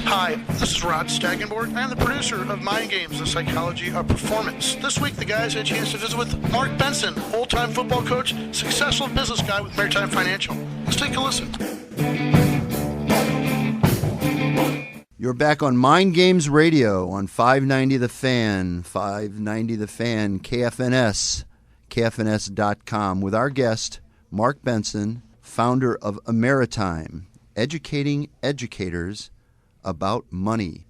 Hi, this is Rod Stagenborg. I am the producer of Mind Games, The Psychology of Performance. This week, the guys had a chance to visit with Mark Benson, old-time football coach, successful business guy with Maritime Financial. Let's take a listen. You're back on Mind Games Radio on 590 The Fan, 590 The Fan, KFNS, KFNS.com, with our guest, Mark Benson, founder of Maritime, educating educators about money.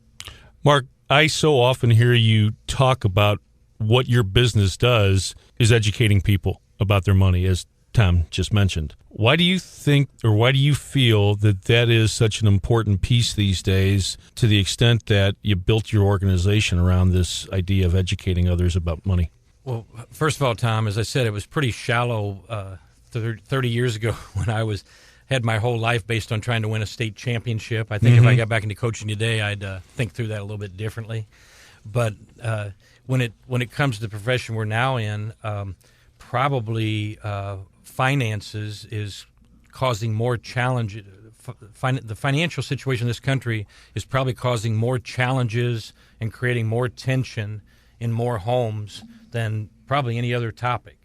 Mark, I so often hear you talk about what your business does is educating people about their money, as Tom just mentioned. Why do you think, or why do you feel that that is such an important piece these days, to the extent that you built your organization around this idea of educating others about money? Well, first of all, Tom, as I said, it was pretty shallow 30 years ago when I had my whole life based on trying to win a state championship. I think if I got back into coaching today, I'd think through that a little bit differently. But when it comes to the profession we're now in, probably finances is causing more challenge. The financial situation in this country is probably causing more challenges and creating more tension in more homes than probably any other topic.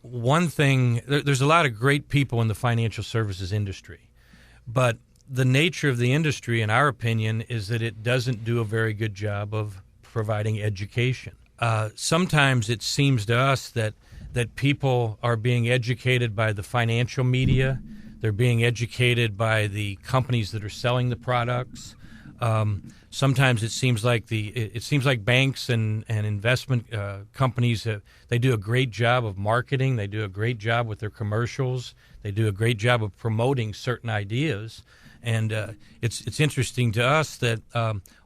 One thing, there's a lot of great people in the financial services industry, but the nature of the industry, in our opinion, is that it doesn't do a very good job of providing education. Sometimes it seems to us that people are being educated by the financial media. They're being educated by the companies that are selling the products. Sometimes it seems like banks and investment companies, they do a great job of marketing. They do a great job with their commercials. They do a great job of promoting certain ideas. And it's interesting to us that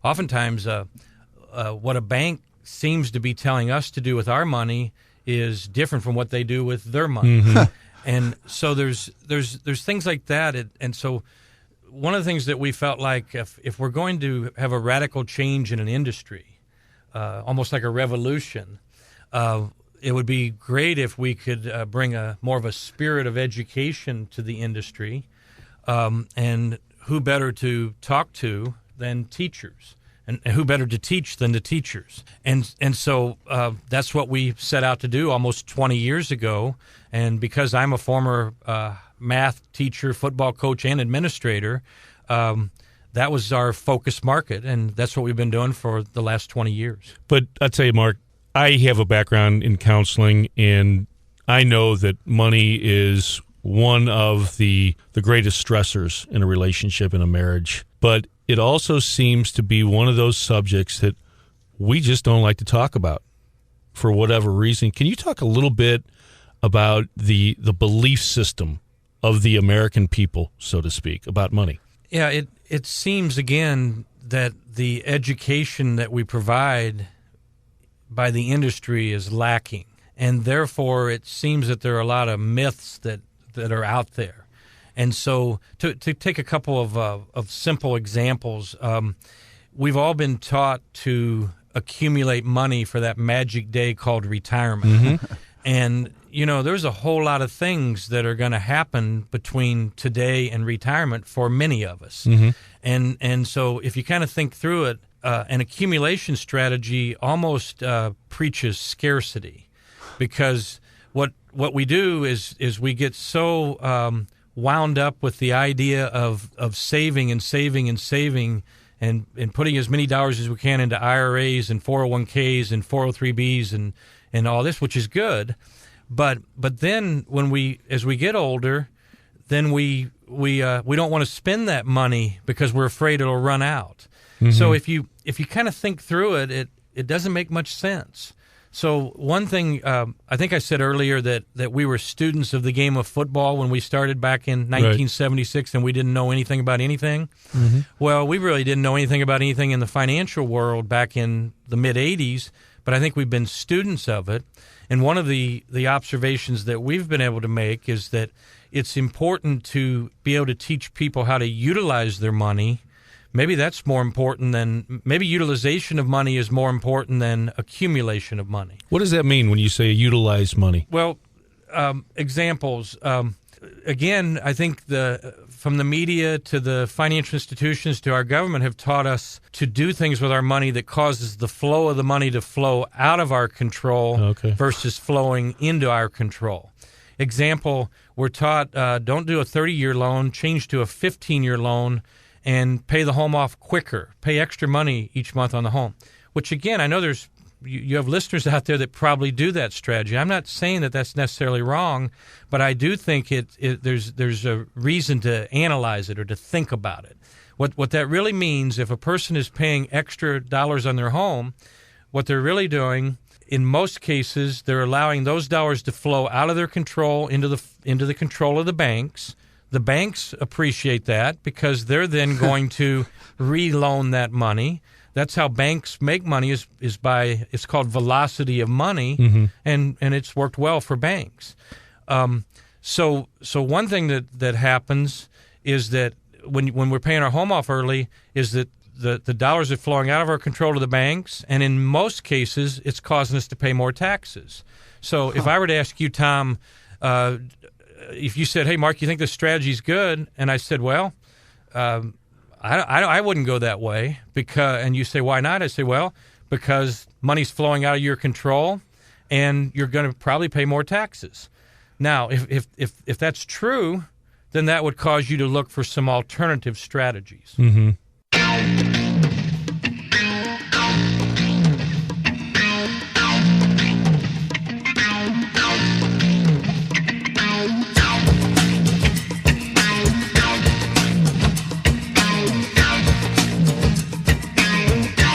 oftentimes what a bank seems to be telling us to do with our money is different from what they do with their money. And so there's things like that. And so one of the things that we felt like if we're going to have a radical change in an industry, almost like a revolution, it would be great if we could bring more of a spirit of education to the industry. And who better to talk to than teachers? And who better to teach than the teachers? And so that's what we set out to do almost 20 years ago. And because I'm a former math teacher, football coach, and administrator, that was our focus market, and that's what we've been doing for the last 20 years. But I'll tell you, Mark, I have a background in counseling, and I know that money is one of the greatest stressors in a relationship, in a marriage. But it also seems to be one of those subjects that we just don't like to talk about for whatever reason. Can you talk a little bit about the belief system of the American people, so to speak, about money? Yeah, it seems, again, that the education that we provide by the industry is lacking. And therefore, it seems that there are a lot of myths that are out there. And so to take a couple of simple examples, we've all been taught to accumulate money for that magic day called retirement. And, there's a whole lot of things that are going to happen between today and retirement for many of us. And so if you kind of think through it, an accumulation strategy almost preaches scarcity, because what we do is we get so wound up with the idea of saving and saving and saving and putting as many dollars as we can into IRAs and 401ks and 403bs and all this, which is good. But then as we get older, then we don't want to spend that money because we're afraid it'll run out. So if you kind of think through it, it doesn't make much sense. So one thing, I think I said earlier that we were students of the game of football when we started back in 1976, and we didn't know anything about anything. Well, we really didn't know anything about anything in the financial world back in the mid-'80s, but I think we've been students of it. And one of the observations that we've been able to make is that it's important to be able to teach people how to utilize their money. Maybe that's more important maybe utilization of money is more important than accumulation of money. What does that mean when you say utilize money? Well, examples. again, I think from the media to the financial institutions to our government have taught us to do things with our money that causes the flow of the money to flow out of our control versus flowing into our control. Example, we're taught don't do a 30-year loan, change to a 15-year loan, and pay the home off quicker, pay extra money each month on the home, which, again, I know you have listeners out there that probably do that strategy. I'm not saying that that's necessarily wrong, but I do think there's a reason to analyze it or to think about it. What that really means, if a person is paying extra dollars on their home, what they're really doing, in most cases, they're allowing those dollars to flow out of their control into the control of the banks. The banks appreciate that because they're then going to re-loan that money. That's how banks make money is by, it's called velocity of money, and it's worked well for banks. So one thing that happens is that when we're paying our home off early is that the dollars are flowing out of our control to the banks, and in most cases, it's causing us to pay more taxes. So if I were to ask you, Tom, if you said, hey, Mark, you think this strategy is good? And I said, well, I wouldn't go that way, and you say, why not? I say, well, because money's flowing out of your control, and you're going to probably pay more taxes. Now, if that's true, then that would cause you to look for some alternative strategies. Mm-hmm.